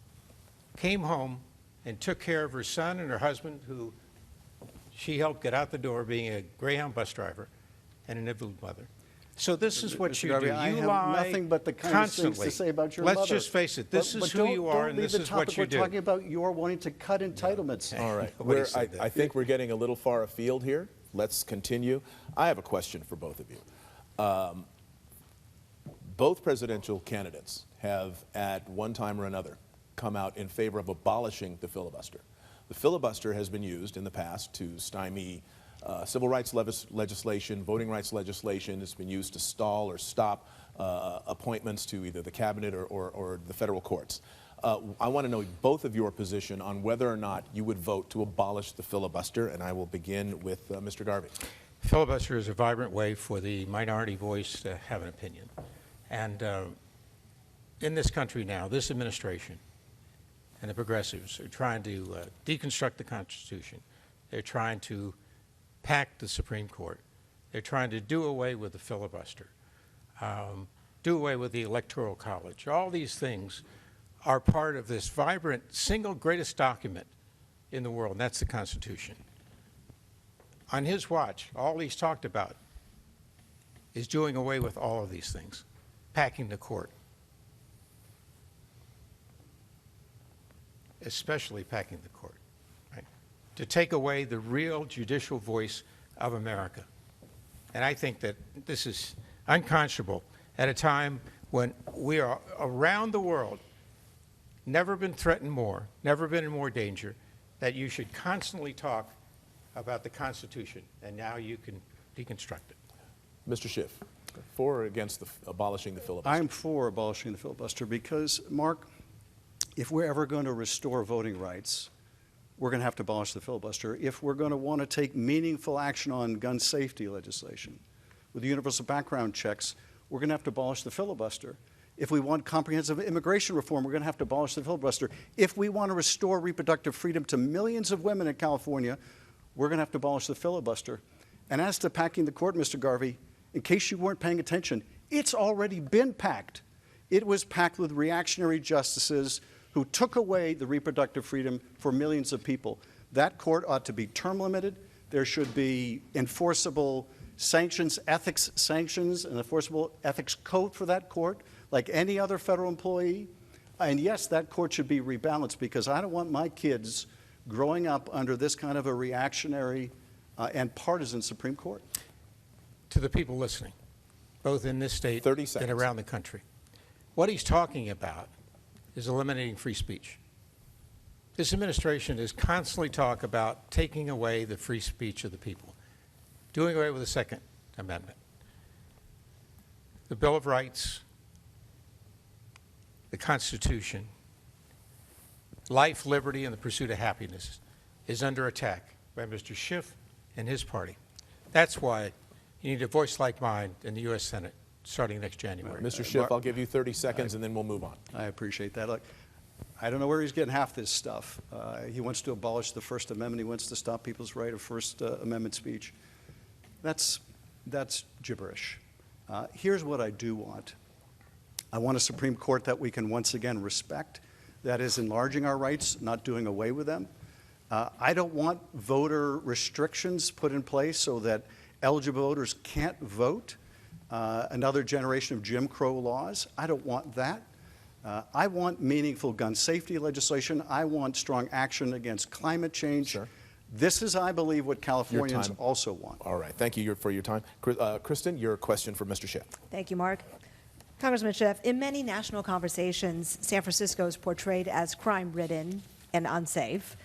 came home and took care of her son and her husband, who she helped get out the door, being a Greyhound bus driver and an invalid mother. So this is what Mr. you Garvey, do. I You have lie nothing but the kind constantly. of things to say about your Let's mother. just face it. This is who you are, and this is what you do. We're talking about your wanting to cut entitlements. All right. Nobody said that. I think we're getting a little far afield here. Let's continue. I have a question for both of you. Both presidential candidates have, at one time or another, come out in favor of abolishing the filibuster. The filibuster has been used in the past to stymie civil rights legislation, voting rights legislation. It's been used to stall or stop appointments to either the cabinet or the federal courts. I want to know both of your position on whether or not you would vote to abolish the filibuster, and I will begin with Mr. Garvey. Filibuster is a vibrant way for the minority voice to have an opinion. And in this country now, this administration and the progressives are trying to deconstruct the Constitution. They're trying to pack the Supreme Court. They're trying to do away with the filibuster, do away with the Electoral College. All these things are part of this vibrant, single greatest document in the world, and that's the Constitution. On his watch, all he's talked about is doing away with all of these things, packing the court, especially packing the court, right? To take away the real judicial voice of America. And I think that this is unconscionable at a time when we are around the world, never been threatened more, never been in more danger, that you should constantly talk about the Constitution, and now you can deconstruct it. Mr. Schiff, for or against abolishing the filibuster? I'm for abolishing the filibuster because, Mark, if we're ever going to restore voting rights, we're going to have to abolish the filibuster. If we're going to want to take meaningful action on gun safety legislation, with the universal background checks, we're going to have to abolish the filibuster. If we want comprehensive immigration reform, we're going to have to abolish the filibuster. If we want to restore reproductive freedom to millions of women in California, we're going to have to abolish the filibuster. And as to packing the court, Mr. Garvey, in case you weren't paying attention, it's already been packed. It was packed with reactionary justices who took away the reproductive freedom for millions of people. That court ought to be term limited. There should be enforceable sanctions, ethics sanctions, an enforceable ethics code for that court, like any other federal employee. And yes, that court should be rebalanced, because I don't want my kids growing up under this kind of a reactionary and partisan Supreme Court. To the people listening, both in this state 30 seconds. and around the country, what he's talking about is eliminating free speech. This administration is constantly talk about taking away the free speech of the people, doing away with the Second Amendment. The Bill of Rights, the Constitution, life, liberty, and the pursuit of happiness is under attack by Mr. Schiff and his party. That's why you need a voice like mine in the U.S. Senate starting next January. Mr. Schiff, I'll give you 30 seconds and then we'll move on. I appreciate that. Look, I don't know where he's getting half this stuff. He wants to abolish the First Amendment. He wants to stop people's right of First Amendment speech. That's gibberish. Here's what I do want. I want a Supreme Court that we can once again respect, that is enlarging our rights, not doing away with them. I don't want voter restrictions put in place so that eligible voters can't vote. Another generation of Jim Crow laws. I don't want that. I want meaningful gun safety legislation. I want strong action against climate change. Sure. This is, I believe, what Californians also want. All right. Thank you for your time. Kristen, your question for Mr. Schiff. Thank you, Mark. Congressman Schiff, in many national conversations, San Francisco is portrayed as crime-ridden and unsafe.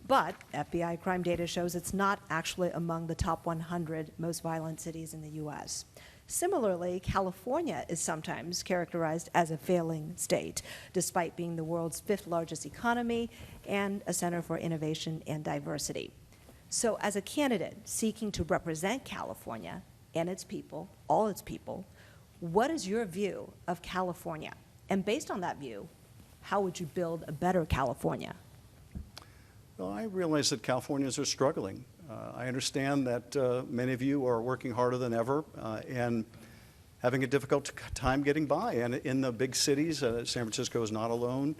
But FBI crime data shows it's not actually among the top 100 most violent cities in the U.S. Similarly, California is sometimes characterized as a failing state, despite being the world's 5th largest economy and a center for innovation and diversity. So as a candidate seeking to represent California and its people, all its people, what is your view of California? And based on that view, how would you build a better California? Well, I realize that Californians are struggling. I understand that many of you are working harder than ever and having a difficult time getting by. And in the big cities, San Francisco is not alone.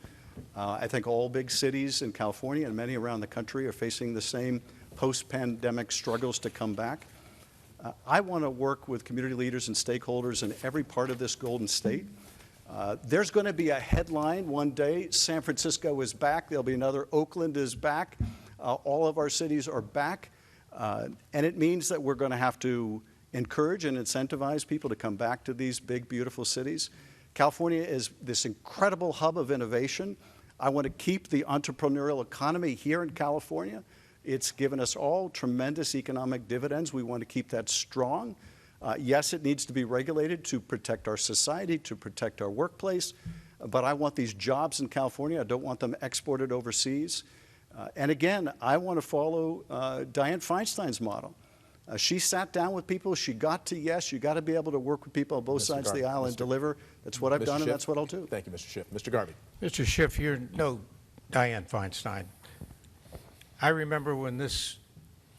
I think all big cities in California and many around the country are facing the same post-pandemic struggles to come back. I want to work with community leaders and stakeholders in every part of this Golden State. There's going to be a headline one day, San Francisco is back. There'll be another, Oakland is back. All of our cities are back. And it means that we're going to have to encourage and incentivize people to come back to these big, beautiful cities. California is this incredible hub of innovation. I want to keep the entrepreneurial economy here in California. It's given us all tremendous economic dividends. We want to keep that strong. Yes, it needs to be regulated to protect our society, to protect our workplace, but I want these jobs in California. I don't want them exported overseas. And again, I want to follow Dianne Feinstein's model. She sat down with people. She got to yes. You got to be able to work with people on both sides of the aisle and deliver. That's what I've done, and that's what I'll do. Thank you, Mr. Schiff. Mr. Garvey. Mr. Schiff, you're no Dianne Feinstein. I remember when this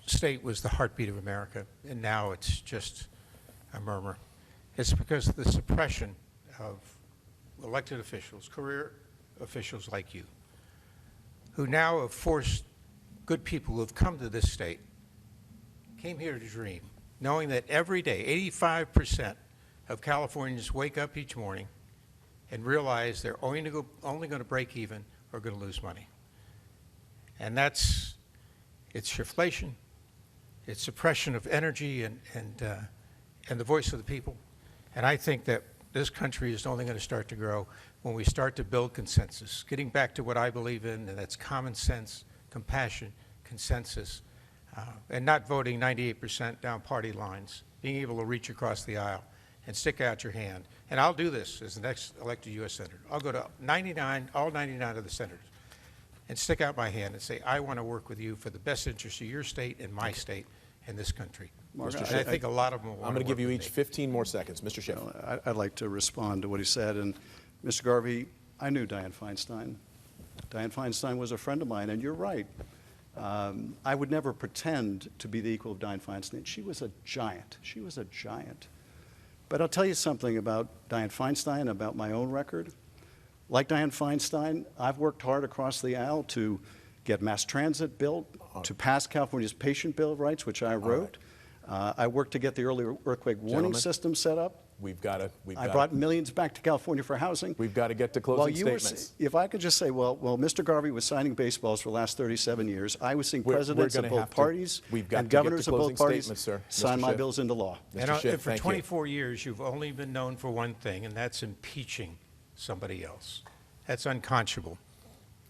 state was the heartbeat of America, and now it's just a murmur. It's because of the suppression of elected officials, career officials like you, who now have forced good people who have come to this state, came here to dream, knowing that every day, 85% of Californians wake up each morning and realize they're only going to break even or going to lose money. And it's shriftflation, it's suppression of energy and the voice of the people. And I think that this country is only going to start to grow when we start to build consensus, getting back to what I believe in, and that's common sense, compassion, consensus, and not voting 98% down party lines, being able to reach across the aisle and stick out your hand. And I'll do this as the next elected U.S. Senator. I'll go to all 99 of the senators and stick out my hand and say, I want to work with you for the best interest of your state and my state and this country. Mark, And I think a lot of them will want I'm going to give you work each with me. 15 more seconds. Mr. Schiff. I'd like to respond to what he said. And Mr. Garvey, I knew Dianne Feinstein. Dianne Feinstein was a friend of mine, and you're right. I would never pretend to be the equal of Dianne Feinstein. She was a giant. She was a giant. But I'll tell you something about Dianne Feinstein, about my own record. Like Dianne Feinstein, I've worked hard across the aisle to get mass transit built, to pass California's Patient Bill of Rights, which I wrote. I worked to get the early earthquake warning system set up. I brought millions back to California for housing. We've got to get to closing statements. If I could just say, well, Mr. Garvey was signing baseballs for the last 37 years. I was seeing presidents of both parties and governors of both parties sign my bills into law. And for 24 years, you've only been known for one thing, and that's impeaching somebody else. That's unconscionable.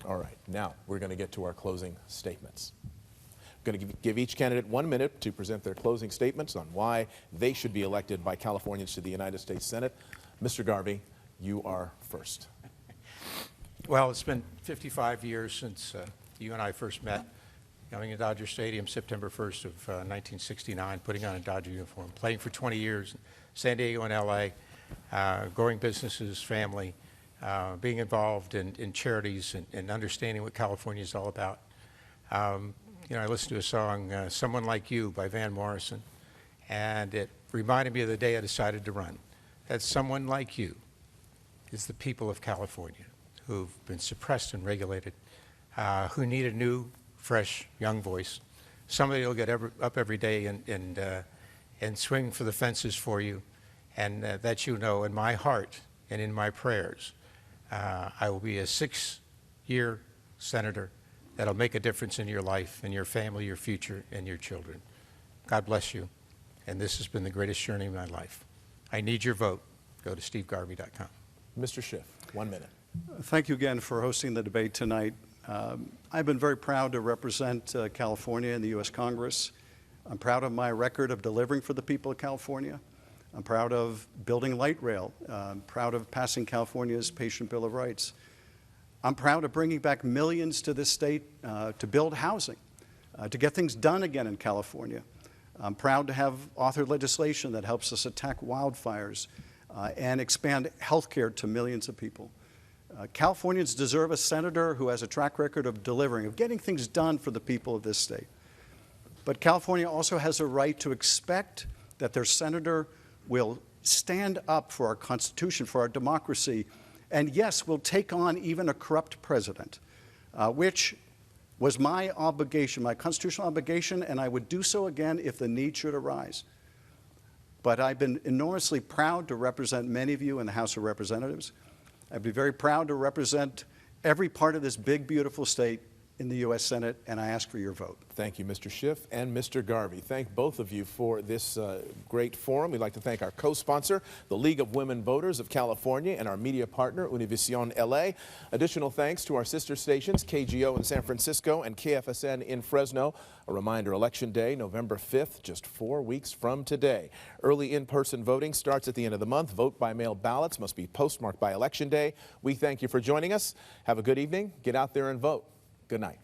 All right. Now, we're going to get to our closing statements. I'm going to give each candidate 1 minute to present their closing statements on why they should be elected by Californians to the United States Senate. Mr. Garvey, you are first. Well, it's been 55 years since you and I first met, coming to Dodger Stadium September 1st of 1969, putting on a Dodger uniform, playing for 20 years in San Diego and LA, growing businesses, family, being involved in charities and understanding what California is all about. You know, I listened to a song, Someone Like You by Van Morrison, and it reminded me of the day I decided to run. That someone like you is the people of California who've been suppressed and regulated, who need a new, fresh, young voice, somebody who'll get up every day and swing for the fences for you, and that you know in my heart and in my prayers, I will be a 6-year senator that'll make a difference in your life and your family, your future, and your children. God bless you, and this has been the greatest journey of my life. I need your vote. Go to stevegarvey.com. Mr. Schiff, 1 minute. Thank you again for hosting the debate tonight. I've been very proud to represent California in the U.S. Congress. I'm proud of my record of delivering for the people of California. I'm proud of building light rail. I'm proud of passing California's Patient Bill of Rights. I'm proud of bringing back millions to this state to build housing, to get things done again in California. I'm proud to have authored legislation that helps us attack wildfires and expand health care to millions of people. Californians deserve a senator who has a track record of delivering, of getting things done for the people of this state. But California also has a right to expect that their senator will stand up for our Constitution, for our democracy, and yes, will take on even a corrupt president, which was my obligation, my constitutional obligation, and I would do so again if the need should arise. But I've been enormously proud to represent many of you in the House of Representatives. I'd be very proud to represent every part of this big, beautiful state in the U.S. Senate, and I ask for your vote. Thank you, Mr. Schiff and Mr. Garvey. Thank both of you for this great forum. We'd like to thank our co-sponsor, the League of Women Voters of California, and our media partner, Univision LA. Additional thanks to our sister stations, KGO in San Francisco and KFSN in Fresno. A reminder, Election Day, November 5th, just 4 weeks from today. Early in-person voting starts at the end of the month. Vote by mail ballots must be postmarked by Election Day. We thank you for joining us. Have a good evening. Get out there and vote. Good night.